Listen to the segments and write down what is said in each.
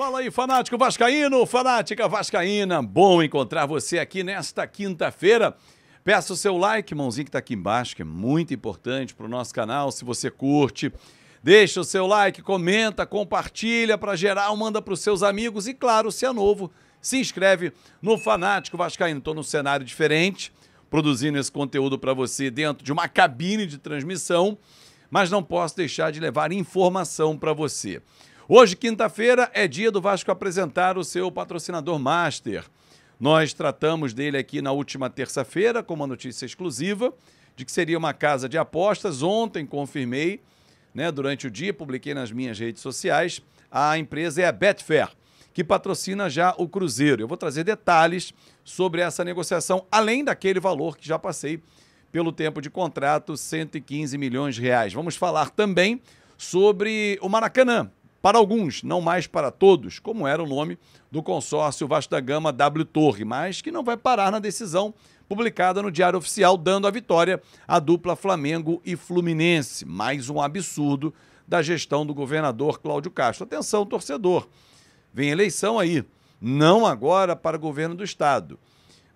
Fala aí, fanático vascaíno, fanática vascaína. Bom encontrar você aqui nesta quinta-feira. Peça o seu like, mãozinho que está aqui embaixo, que é muito importante para o nosso canal. Se você curte, deixa o seu like, comenta, compartilha para geral, manda para os seus amigos. E claro, se é novo, se inscreve no Fanático Vascaíno. Estou num cenário diferente, produzindo esse conteúdo para você dentro de uma cabine de transmissão, mas não posso deixar de levar informação para você. Hoje, quinta-feira, é dia do Vasco apresentar o seu patrocinador master. Nós tratamos dele aqui na última terça-feira com uma notícia exclusiva de que seria uma casa de apostas. Ontem confirmei, durante o dia, publiquei nas minhas redes sociais, a empresa é a Betfair, que patrocina já o Cruzeiro. Eu vou trazer detalhes sobre essa negociação, além daquele valor que já passei pelo tempo de contrato, 115 milhões de reais. Vamos falar também sobre o Maracanã. Para alguns, não mais para todos, como era o nome do consórcio Vasco da Gama W Torre, mas que não vai parar na decisão publicada no Diário Oficial, dando a vitória à dupla Flamengo e Fluminense. Mais um absurdo da gestão do governador Cláudio Castro. Atenção, torcedor, vem eleição aí, não agora para o governo do estado,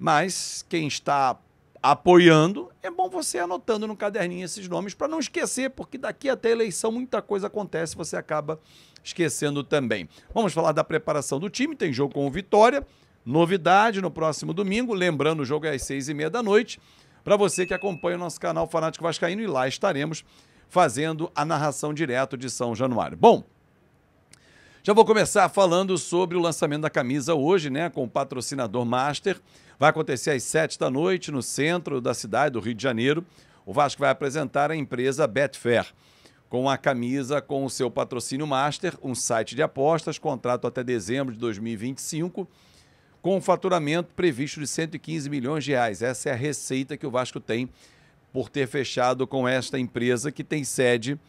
mas quem está apoiando, é bom você anotando no caderninho esses nomes para não esquecer, porque daqui até a eleição muita coisa acontece, você acaba esquecendo também. Vamos falar da preparação do time, tem jogo com o Vitória, novidade no próximo domingo, lembrando o jogo é às 6h30 da noite, para você que acompanha o nosso canal Fanático Vascaíno, e lá estaremos fazendo a narração direto de São Januário. Bom, já vou começar falando sobre o lançamento da camisa hoje, com o patrocinador master. Vai acontecer às 7 da noite no centro da cidade do Rio de Janeiro. O Vasco vai apresentar a empresa Betfair, com a camisa com o seu patrocínio master, um site de apostas, contrato até dezembro de 2025, com um faturamento previsto de 115 milhões de reais. Essa é a receita que o Vasco tem por ter fechado com esta empresa que tem sede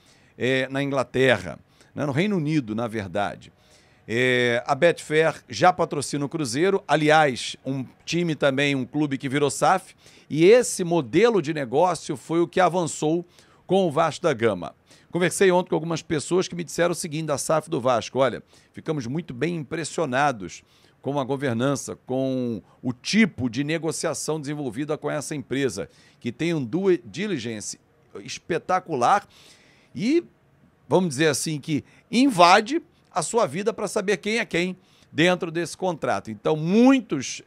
na Inglaterra, no Reino Unido, na verdade. A Betfair já patrocina o Cruzeiro, aliás, um time também, um clube que virou SAF, e esse modelo de negócio foi o que avançou com o Vasco da Gama. Conversei ontem com algumas pessoas que me disseram o seguinte da SAF do Vasco: olha, ficamos muito bem impressionados com a governança, com o tipo de negociação desenvolvida com essa empresa, que tem um due diligence espetacular e, vamos dizer assim, que invade a sua vida para saber quem é quem dentro desse contrato. Então, muitos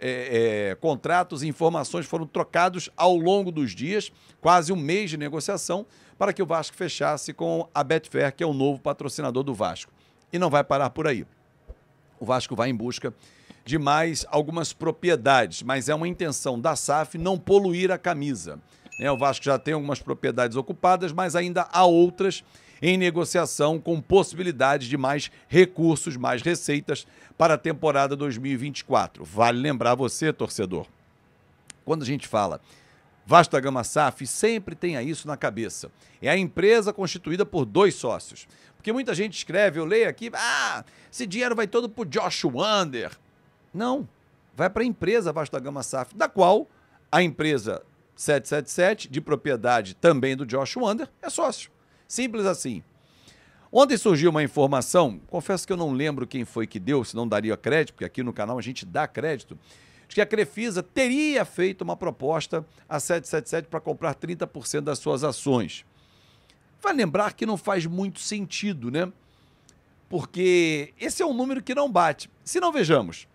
contratos e informações foram trocados ao longo dos dias, quase um mês de negociação, para que o Vasco fechasse com a Betfair, que é o novo patrocinador do Vasco. E não vai parar por aí. O Vasco vai em busca de mais algumas propriedades, mas é uma intenção da SAF não poluir a camisa. O Vasco já tem algumas propriedades ocupadas, mas ainda há outras em negociação com possibilidade de mais recursos, mais receitas para a temporada 2024. Vale lembrar você, torcedor, quando a gente fala Vasco da Gama SAF, sempre tenha isso na cabeça. É a empresa constituída por 2 sócios. Porque muita gente escreve, eu leio aqui, esse dinheiro vai todo para o Josh Wander. Não, vai para a empresa Vasco da Gama SAF, da qual a empresa 777, de propriedade também do Josh Wander, é sócio. Simples assim. Ontem surgiu uma informação, confesso que eu não lembro quem foi que deu, se não daria crédito, porque aqui no canal a gente dá crédito, de que a Crefisa teria feito uma proposta à 777 para comprar 30% das suas ações. Vai lembrar que não faz muito sentido, Porque esse é um número que não bate. Se não, vejamos,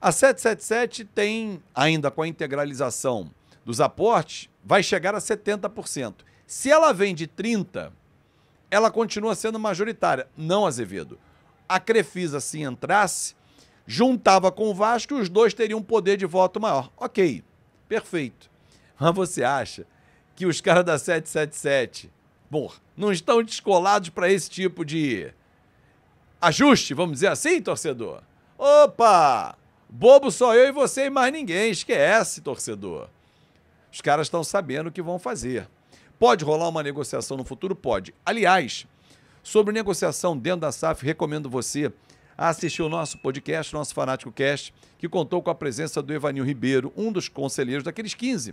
a 777 tem, ainda com a integralização dos aportes, vai chegar a 70%. Se ela vende 30%, ela continua sendo majoritária, não Azevedo. A Crefisa, se entrasse, juntava com o Vasco e os dois teriam um poder de voto maior. Ok, perfeito. Mas você acha que os caras da 777, não estão descolados para esse tipo de ajuste, vamos dizer assim, torcedor? Opa! Bobo só eu e você e mais ninguém, esquece, torcedor. Os caras estão sabendo o que vão fazer. Pode rolar uma negociação no futuro? Pode. Aliás, sobre negociação dentro da SAF, recomendo você a assistir o nosso podcast, nosso Fanático Cast, que contou com a presença do Evanil Ribeiro, um dos conselheiros daqueles 15,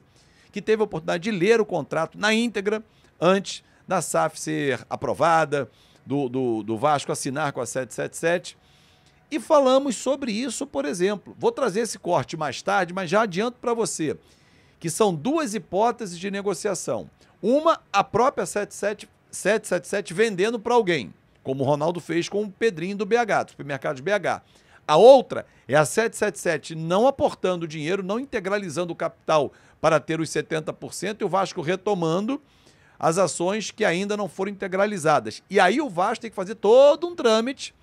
que teve a oportunidade de ler o contrato na íntegra antes da SAF ser aprovada, do Vasco assinar com a 777. E falamos sobre isso, por exemplo. Vou trazer esse corte mais tarde, mas já adianto para você que são duas hipóteses de negociação. Uma, a própria 777 vendendo para alguém, como o Ronaldo fez com o Pedrinho do BH, do Supermercados BH. A outra é a 777 não aportando dinheiro, não integralizando o capital para ter os 70% e o Vasco retomando as ações que ainda não foram integralizadas. E aí o Vasco tem que fazer todo um trâmite,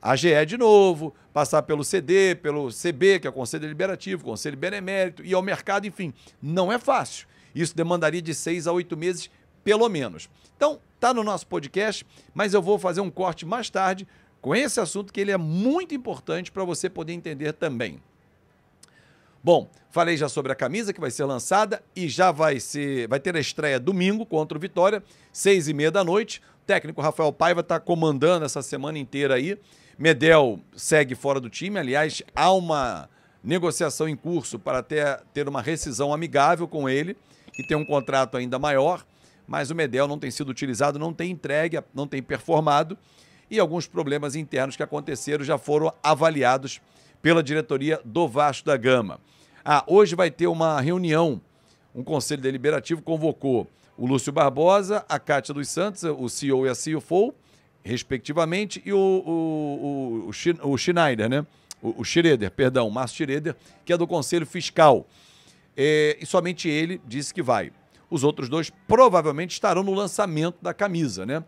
AGE de novo, passar pelo CD, pelo CB, que é o Conselho Deliberativo, Conselho Benemérito, e ao mercado, enfim. Não é fácil. Isso demandaria de 6 a 8 meses, pelo menos. Então, tá no nosso podcast, mas eu vou fazer um corte mais tarde com esse assunto, que ele é muito importante para você poder entender também. Bom, falei já sobre a camisa que vai ser lançada e já vai ter a estreia domingo contra o Vitória, 6h30 da noite. O técnico Rafael Paiva está comandando essa semana inteira aí. Medel segue fora do time, aliás, há uma negociação em curso para ter uma rescisão amigável com ele, que tem um contrato ainda maior, mas o Medel não tem sido utilizado, não tem entregue, não tem performado, e alguns problemas internos que aconteceram já foram avaliados pela diretoria do Vasco da Gama. Hoje vai ter uma reunião, um conselho deliberativo convocou o Lúcio Barbosa, a Cátia dos Santos, o CEO e a CFO, respectivamente, e o Schneider, né? O Schroeder, perdão, o Márcio Schroeder, que é do Conselho Fiscal. E somente ele disse que vai. Os outros dois provavelmente estarão no lançamento da camisa, né?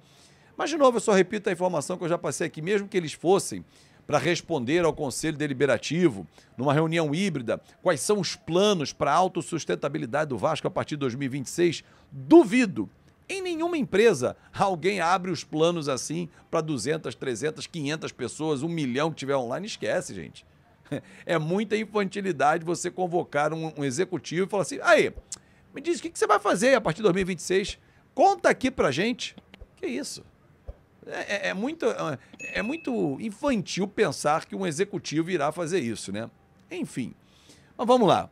Mas, de novo, eu só repito a informação que eu já passei aqui, mesmo que eles fossem para responder ao Conselho Deliberativo, numa reunião híbrida, quais são os planos para a autossustentabilidade do Vasco a partir de 2026, duvido. Em nenhuma empresa alguém abre os planos assim para 200, 300, 500 pessoas, 1 milhão que tiver online. Esquece, gente. É muita infantilidade você convocar um executivo e falar assim, aí, me diz o que você vai fazer a partir de 2026, conta aqui pra gente. Que isso? É muito infantil pensar que um executivo irá fazer isso, né? Enfim, mas vamos lá.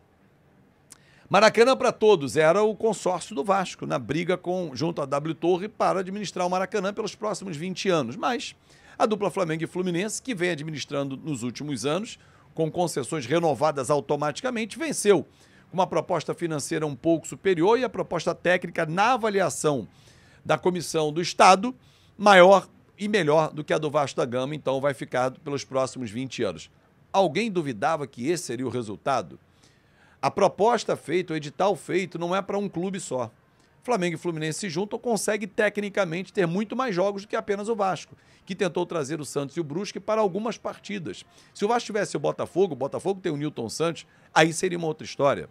Maracanã para Todos era o consórcio do Vasco, na briga junto à W Torre para administrar o Maracanã pelos próximos 20 anos. Mas a dupla Flamengo e Fluminense, que vem administrando nos últimos anos, com concessões renovadas automaticamente, venceu com uma proposta financeira um pouco superior e a proposta técnica na avaliação da Comissão do Estado maior e melhor do que a do Vasco da Gama, então vai ficar pelos próximos 20 anos. Alguém duvidava que esse seria o resultado? A proposta feita, o edital feito, não é para um clube só. Flamengo e Fluminense se juntam, consegue tecnicamente ter muito mais jogos do que apenas o Vasco, que tentou trazer o Santos e o Brusque para algumas partidas. Se o Vasco tivesse o Botafogo tem o Nilton Santos, aí seria uma outra história.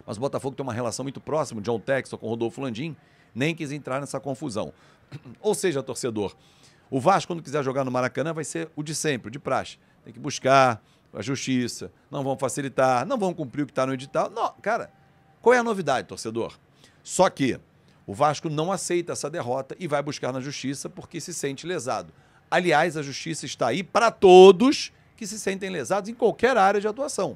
Mas o Botafogo tem uma relação muito próxima, John Textor com Rodolfo Landim, nem quis entrar nessa confusão. Ou seja, torcedor, o Vasco, quando quiser jogar no Maracanã, vai ser o de sempre, o de praxe. Tem que buscar a justiça, não vão facilitar, não vão cumprir o que está no edital. Não, cara, qual é a novidade, torcedor? Só que o Vasco não aceita essa derrota e vai buscar na justiça porque se sente lesado. Aliás, a justiça está aí para todos que se sentem lesados em qualquer área de atuação.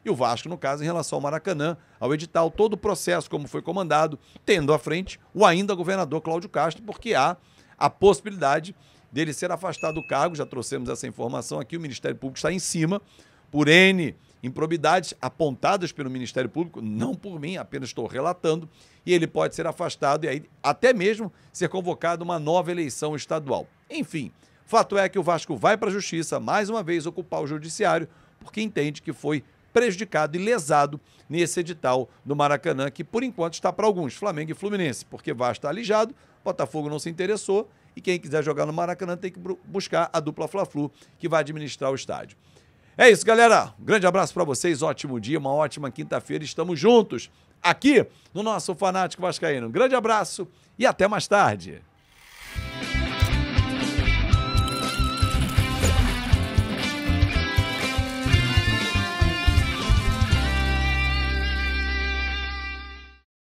E o Vasco, no caso, em relação ao Maracanã, ao edital, todo o processo como foi comandado, tendo à frente o ainda governador Cláudio Castro, porque há a possibilidade dele ser afastado do cargo, já trouxemos essa informação aqui, o Ministério Público está em cima, por N improbidades apontadas pelo Ministério Público, não por mim, apenas estou relatando, e ele pode ser afastado e aí até mesmo ser convocado uma nova eleição estadual. Enfim, fato é que o Vasco vai para a Justiça, mais uma vez, ocupar o Judiciário, porque entende que foi prejudicado e lesado nesse edital do Maracanã, que por enquanto está para alguns, Flamengo e Fluminense, porque Vasco está alijado, Botafogo não se interessou, e quem quiser jogar no Maracanã tem que buscar a dupla Fla-Flu, que vai administrar o estádio. É isso, galera. Um grande abraço para vocês, ótimo dia, uma ótima quinta-feira. Estamos juntos aqui no nosso Fanático Vascaíno. Um grande abraço e até mais tarde.